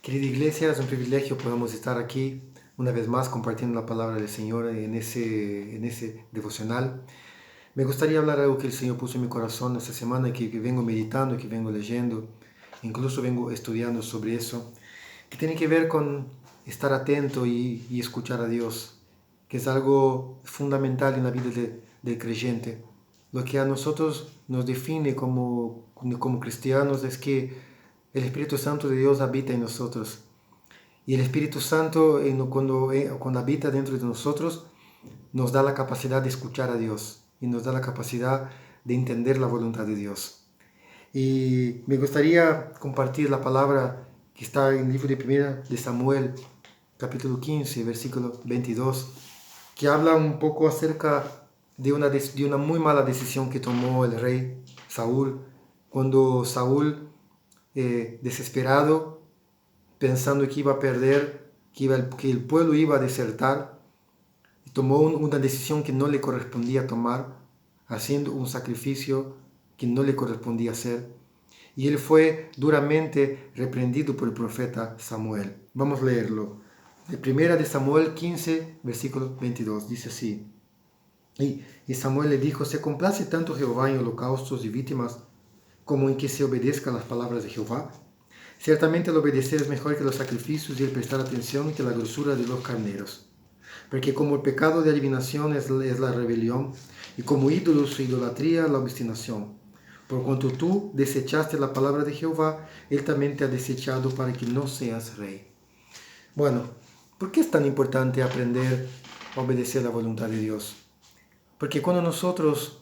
Querida iglesia, es un privilegio podamos estar aquí una vez más compartiendo la palabra del Señor en ese devocional. Me gustaría hablar de algo que el Señor puso en mi corazón esta semana, que vengo meditando, que vengo leyendo, incluso vengo estudiando sobre eso, que tiene que ver con estar atento y escuchar a Dios, que es algo fundamental en la vida del creyente. Lo que a nosotros nos define como cristianos es que el Espíritu Santo de Dios habita en nosotros. Y el Espíritu Santo, cuando habita dentro de nosotros, nos da la capacidad de escuchar a Dios y nos da la capacidad de entender la voluntad de Dios. Y me gustaría compartir la palabra que está en el libro de Primera de Samuel, capítulo 15, versículo 22, que habla un poco acerca de una muy mala decisión que tomó el rey Saúl, cuando Saúl, desesperado, pensando que iba a perder, que el pueblo iba a desertar, tomó una decisión que no le correspondía tomar, haciendo un sacrificio que no le correspondía hacer. Y él fue duramente reprendido por el profeta Samuel. Vamos a leerlo. De Primera de Samuel 15, versículo 22, dice así. Y Samuel le dijo, ¿se complace tanto Jehová en holocaustos y víctimas como en que se obedezcan las palabras de Jehová? Ciertamente el obedecer es mejor que los sacrificios y el prestar atención que la grosura de los carneros. Porque como el pecado de adivinación es la rebelión, y como ídolos o idolatría la obstinación. Por cuanto tú desechaste la palabra de Jehová, Él también te ha desechado para que no seas rey. Bueno, ¿por qué es tan importante aprender a obedecer la voluntad de Dios? Porque cuando nosotros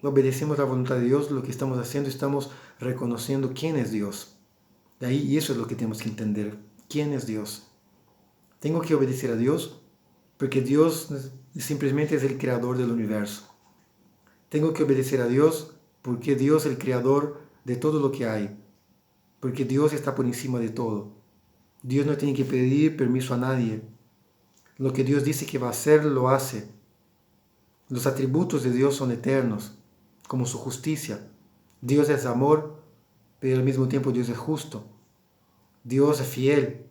obedecemos la voluntad de Dios, lo que estamos haciendo, estamos reconociendo quién es Dios. Y eso es lo que tenemos que entender. ¿Quién es Dios? Tengo que obedecer a Dios porque Dios simplemente es el creador del universo. Tengo que obedecer a Dios porque Dios es el creador de todo lo que hay. Porque Dios está por encima de todo. Dios no tiene que pedir permiso a nadie. Lo que Dios dice que va a hacer, lo hace. Los atributos de Dios son eternos, como su justicia. Dios es amor, pero al mismo tiempo Dios es justo. Dios es fiel.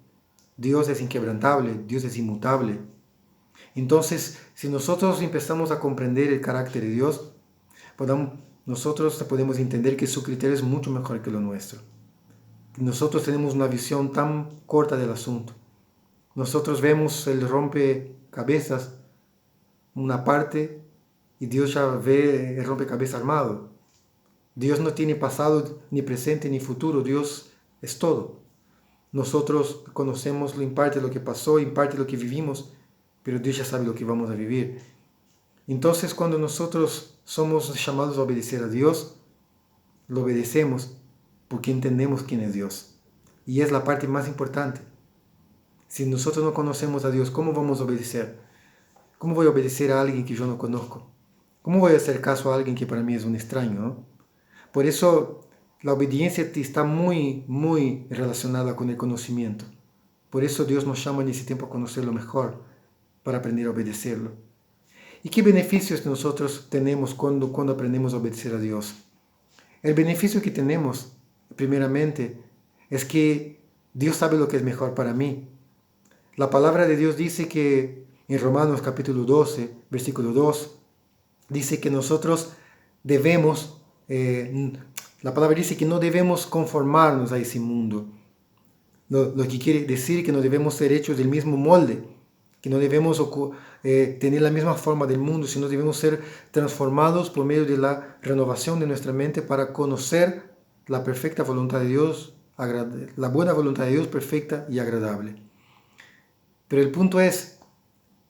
Dios es inquebrantable. Dios es inmutable. Entonces, si nosotros empezamos a comprender el carácter de Dios, nosotros podemos entender que su criterio es mucho mejor que lo nuestro. Nosotros tenemos una visión tan corta del asunto. Nosotros vemos el rompecabezas, una parte, y Dios ya ve el rompecabezas armado. Dios no tiene pasado, ni presente, ni futuro. Dios es todo. Nosotros conocemos en parte lo que pasó, en parte lo que vivimos, pero Dios ya sabe lo que vamos a vivir. Entonces, cuando nosotros somos llamados a obedecer a Dios, lo obedecemos porque entendemos quién es Dios. Y es la parte más importante. Si nosotros no conocemos a Dios, ¿cómo vamos a obedecer? ¿Cómo voy a obedecer a alguien que yo no conozco? ¿Cómo voy a hacer caso a alguien que para mí es un extraño, ¿no? Por eso la obediencia está muy, muy relacionada con el conocimiento. Por eso Dios nos llama en ese tiempo a conocerlo mejor, para aprender a obedecerlo. ¿Y qué beneficios nosotros tenemos cuando aprendemos a obedecer a Dios? El beneficio que tenemos, primeramente, es que Dios sabe lo que es mejor para mí. La palabra de Dios dice que en Romanos capítulo 12, versículo 2, dice que nosotros debemos, la palabra dice que no debemos conformarnos a ese mundo. Lo que quiere decir que no debemos ser hechos del mismo molde, que no debemos tener la misma forma del mundo, sino debemos ser transformados por medio de la renovación de nuestra mente para conocer la perfecta voluntad de Dios, la buena voluntad de Dios perfecta y agradable. Pero el punto es,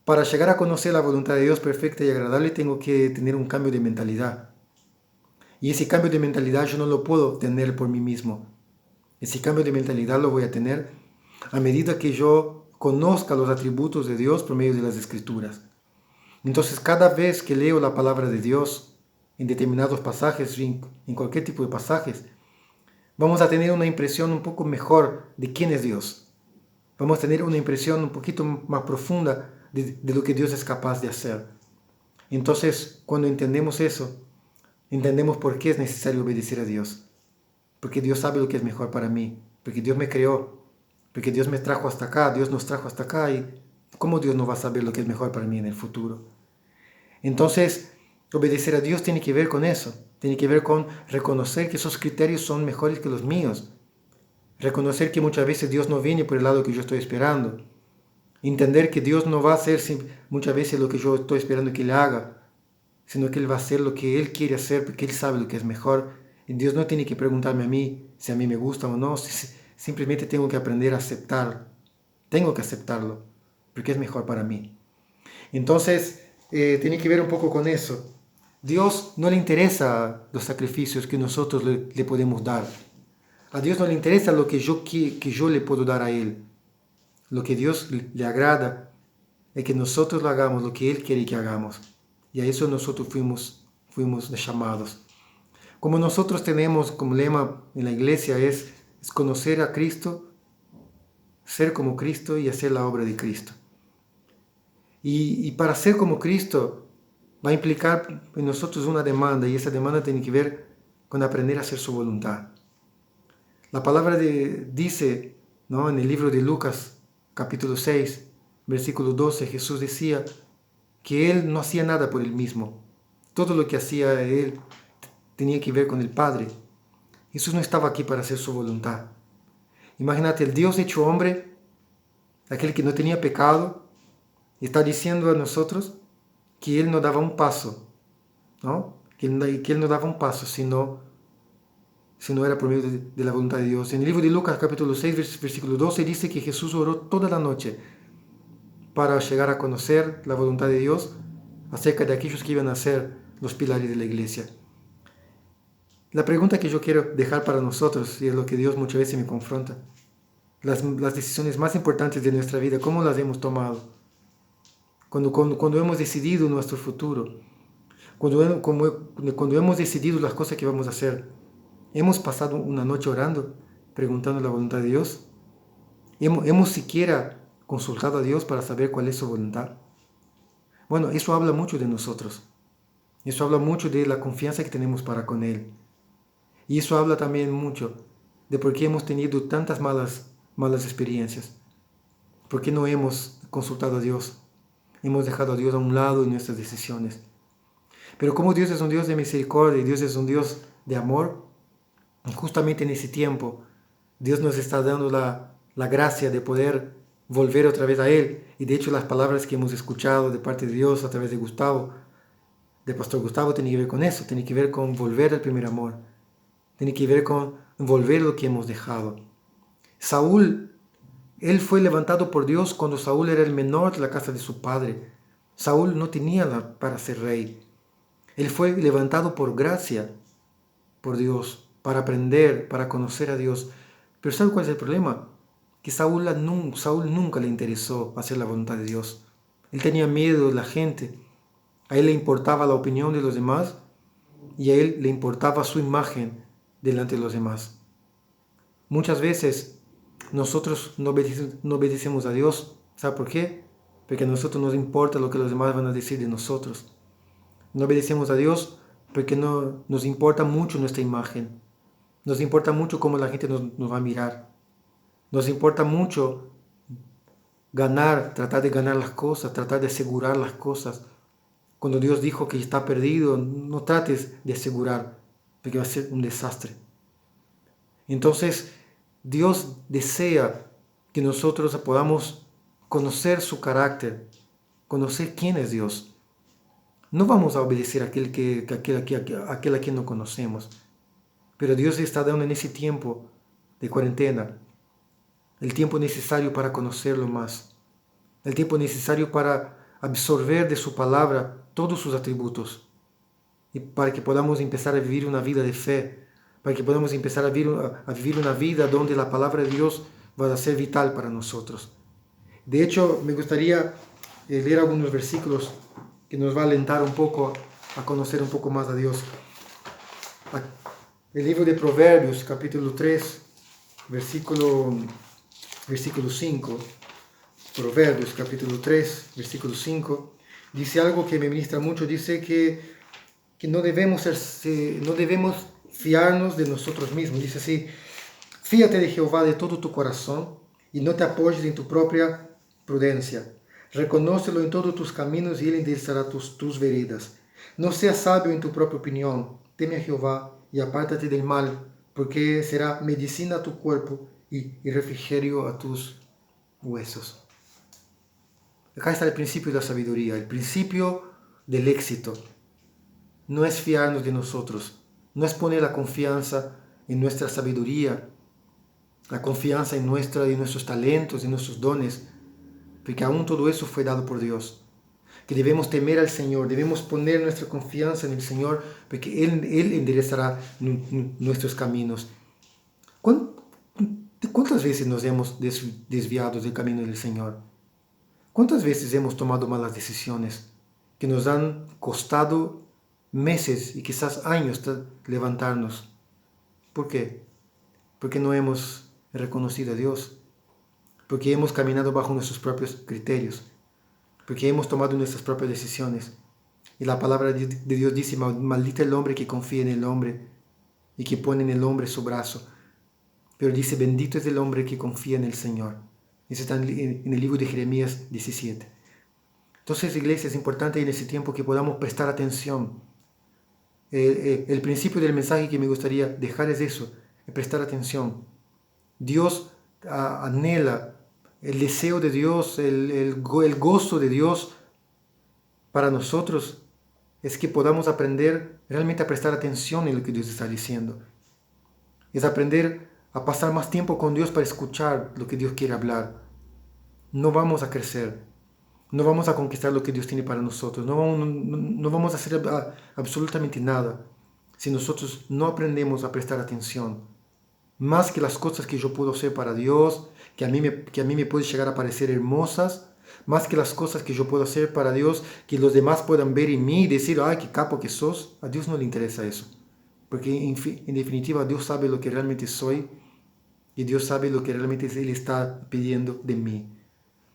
para llegar a conocer la voluntad de Dios perfecta y agradable, tengo que tener un cambio de mentalidad. Y ese cambio de mentalidad yo no lo puedo tener por mí mismo. Ese cambio de mentalidad lo voy a tener a medida que yo conozca los atributos de Dios por medio de las Escrituras. Entonces, cada vez que leo la palabra de Dios en determinados pasajes, en cualquier tipo de pasajes, vamos a tener una impresión un poco mejor de quién es Dios. Vamos a tener una impresión un poquito más profunda de lo que Dios es capaz de hacer. Entonces, cuando entendemos eso, entendemos por qué es necesario obedecer a Dios. Porque Dios sabe lo que es mejor para mí. Porque Dios me creó. porque Dios me trajo hasta acá, Dios nos trajo hasta acá, y ¿cómo Dios no va a saber lo que es mejor para mí en el futuro? Entonces, obedecer a Dios tiene que ver con eso, tiene que ver con reconocer que esos criterios son mejores que los míos, reconocer que muchas veces Dios no viene por el lado que yo estoy esperando, entender que Dios no va a hacer muchas veces lo que yo estoy esperando que Él haga, sino que Él va a hacer lo que Él quiere hacer porque Él sabe lo que es mejor. Y Dios no tiene que preguntarme a mí si a mí me gusta o no, simplemente tengo que aprender a aceptar, tengo que aceptarlo, porque es mejor para mí. Entonces, tiene que ver un poco con eso. Dios no le interesa los sacrificios que nosotros le podemos dar. A Dios no le interesa lo que yo le puedo dar a Él. Lo que Dios le agrada es que nosotros lo hagamos lo que Él quiere que hagamos. Y a eso nosotros fuimos llamados. Como nosotros tenemos como lema en la iglesia es conocer a Cristo, ser como Cristo y hacer la obra de Cristo. Y para ser como Cristo va a implicar en nosotros una demanda, y esa demanda tiene que ver con aprender a hacer su voluntad. La palabra dice, ¿no?, en el libro de Lucas, capítulo 6, versículo 12, Jesús decía que Él no hacía nada por Él mismo. Todo lo que hacía Él tenía que ver con el Padre. Jesús no estaba aquí para hacer su voluntad. Imagínate, el Dios hecho hombre, aquel que no tenía pecado, está diciendo a nosotros que Él no daba un paso, ¿no? Que Él no daba un paso si no era por medio de la voluntad de Dios. En el libro de Lucas, capítulo 6, versículo 12, dice que Jesús oró toda la noche para llegar a conocer la voluntad de Dios acerca de aquellos que iban a ser los pilares de la iglesia. La pregunta que yo quiero dejar para nosotros, y es lo que Dios muchas veces me confronta, las decisiones más importantes de nuestra vida, ¿cómo las hemos tomado? Cuando hemos decidido nuestro futuro, cuando hemos decidido las cosas que vamos a hacer, ¿hemos pasado una noche orando, preguntando la voluntad de Dios? ¿Hemos siquiera consultado a Dios para saber cuál es su voluntad? Bueno, eso habla mucho de nosotros. Eso habla mucho de la confianza que tenemos para con Él. Y eso habla también mucho de por qué hemos tenido tantas malas experiencias. ¿Por qué no hemos consultado a Dios? Hemos dejado a Dios a un lado en nuestras decisiones. Pero como Dios es un Dios de misericordia y Dios es un Dios de amor, justamente en ese tiempo Dios nos está dando la gracia de poder volver otra vez a Él. Y de hecho las palabras que hemos escuchado de parte de Dios a través de Pastor Gustavo, tienen que ver con eso, tiene que ver con volver al primer amor. Tiene que ver con volver lo que hemos dejado. Saúl, él fue levantado por Dios cuando Saúl era el menor de la casa de su padre. Saúl no tenía para ser rey. Él fue levantado por gracia, por Dios, para aprender, para conocer a Dios. Pero ¿sabe cuál es el problema? Que Saúl nunca le interesó hacer la voluntad de Dios. Él tenía miedo de la gente. A él le importaba la opinión de los demás y a él le importaba su imagen delante de los demás. Muchas veces nosotros no obedecemos a Dios. ¿Sabe por qué? Porque a nosotros nos importa lo que los demás van a decir de nosotros. No obedecemos a Dios porque no nos importa mucho nuestra imagen. Nos importa mucho cómo la gente nos va a mirar. Nos importa mucho tratar de ganar las cosas, tratar de asegurar las cosas. Cuando Dios dijo que está perdido, no trates de asegurar, porque va a ser un desastre. Entonces, Dios desea que nosotros podamos conocer su carácter, conocer quién es Dios. No vamos a obedecer a aquel a quien no conocemos, pero Dios está dando en ese tiempo de cuarentena el tiempo necesario para conocerlo más, el tiempo necesario para absorber de su palabra todos sus atributos y para que podamos empezar a vivir una vida de fe, para que podamos empezar a vivir una vida donde la palabra de Dios va a ser vital para nosotros. De hecho, me gustaría leer algunos versículos que nos va a alentar un poco a conocer un poco más a Dios. El libro de Proverbios, capítulo 3, versículo 5. Proverbios, capítulo 3, versículo 5, dice algo que me ministra mucho. Dice que no debemos fiarnos de nosotros mismos. Dice así: fíate de Jehová de todo tu corazón y no te apoyes en tu propia prudencia. Reconócelo en todos tus caminos y Él enderezará tus veredas. No seas sabio en tu propia opinión. Teme a Jehová y apártate del mal, porque será medicina a tu cuerpo y refrigerio a tus huesos. Acá está el principio de la sabiduría, el principio del éxito. No es fiarnos de nosotros, no es poner la confianza en nuestra sabiduría, la confianza en nuestros talentos, en nuestros dones, porque aún todo eso fue dado por Dios. Que debemos temer al Señor, debemos poner nuestra confianza en el Señor, porque Él enderezará nuestros caminos. ¿Cuántas veces nos hemos desviado del camino del Señor? ¿Cuántas veces hemos tomado malas decisiones que nos han costado meses y quizás años levantarnos? ¿Por qué? Porque no hemos reconocido a Dios, porque hemos caminado bajo nuestros propios criterios, porque hemos tomado nuestras propias decisiones. Y la palabra de Dios dice, maldito el hombre que confía en el hombre y que pone en el hombre su brazo. Pero dice, bendito es el hombre que confía en el Señor. Eso está en el libro de Jeremías 17. Entonces, iglesia, es importante en ese tiempo que podamos prestar atención. El principio del mensaje que me gustaría dejar es eso, prestar atención. Dios anhela, el deseo de Dios, el gozo de Dios para nosotros es que podamos aprender realmente a prestar atención en lo que Dios está diciendo. Es aprender a pasar más tiempo con Dios para escuchar lo que Dios quiere hablar. No vamos a crecer, no vamos a conquistar lo que Dios tiene para nosotros, no vamos a hacer absolutamente nada si nosotros no aprendemos a prestar atención. Más que las cosas que yo puedo hacer para Dios, que a mí me pueden llegar a parecer hermosas, más que las cosas que yo puedo hacer para Dios, que los demás puedan ver en mí y decir, ay, qué capo que sos, a Dios no le interesa eso. Porque en definitiva Dios sabe lo que realmente soy y Dios sabe lo que realmente Él está pidiendo de mí.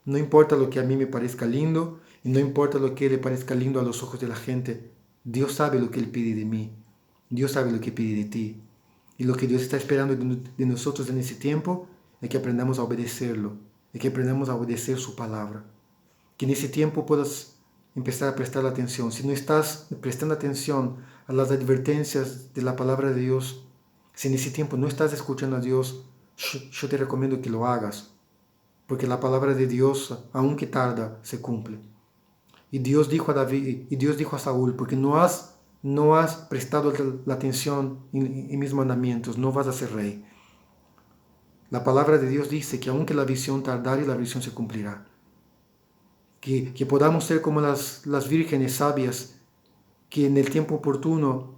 No importa lo que a mí me parezca lindo y no importa lo que le parezca lindo a los ojos de la gente. Dios sabe lo que Él pide de mí. Dios sabe lo que pide de ti. Y lo que Dios está esperando de nosotros en ese tiempo es que aprendamos a obedecerlo, es que aprendamos a obedecer su palabra. Que en ese tiempo puedas empezar a prestar atención. Si no estás prestando atención a las advertencias de la palabra de Dios, si en ese tiempo no estás escuchando a Dios, yo te recomiendo que lo hagas. Porque la palabra de Dios, aunque tarda, se cumple. Y Dios dijo a David, y Dios dijo a Saúl, porque no has prestado la atención en mis mandamientos, no vas a ser rey. La palabra de Dios dice que aunque la visión tardare, la visión se cumplirá. Que podamos ser como las vírgenes sabias, que en el tiempo oportuno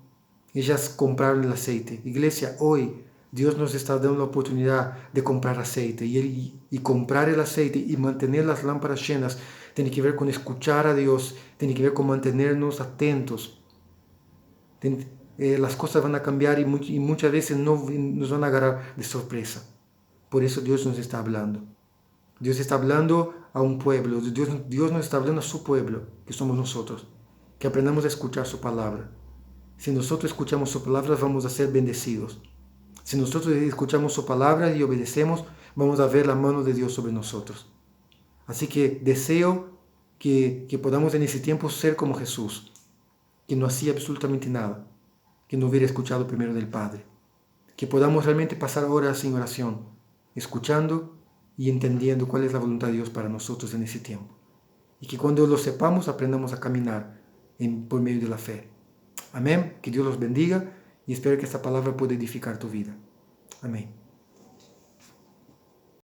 ellas compraron el aceite. Iglesia, hoy Dios nos está dando la oportunidad de comprar aceite y comprar el aceite y mantener las lámparas llenas tiene que ver con escuchar a Dios, tiene que ver con mantenernos atentos. Las cosas van a cambiar y muchas veces no nos van a agarrar de sorpresa. Por eso Dios nos está hablando. Dios está hablando a un pueblo, Dios nos está hablando a su pueblo, que somos nosotros, que aprendamos a escuchar su palabra. Si nosotros escuchamos su palabra, vamos a ser bendecidos. Si nosotros escuchamos su palabra y obedecemos, vamos a ver la mano de Dios sobre nosotros. Así que deseo que podamos en ese tiempo ser como Jesús, que no hacía absolutamente nada, que no hubiera escuchado primero del Padre. Que podamos realmente pasar horas en oración, escuchando y entendiendo cuál es la voluntad de Dios para nosotros en ese tiempo. Y que cuando lo sepamos, aprendamos a caminar por medio de la fe. Amén. Que Dios los bendiga y espero que esta palabra pueda edificar tu vida. Amén.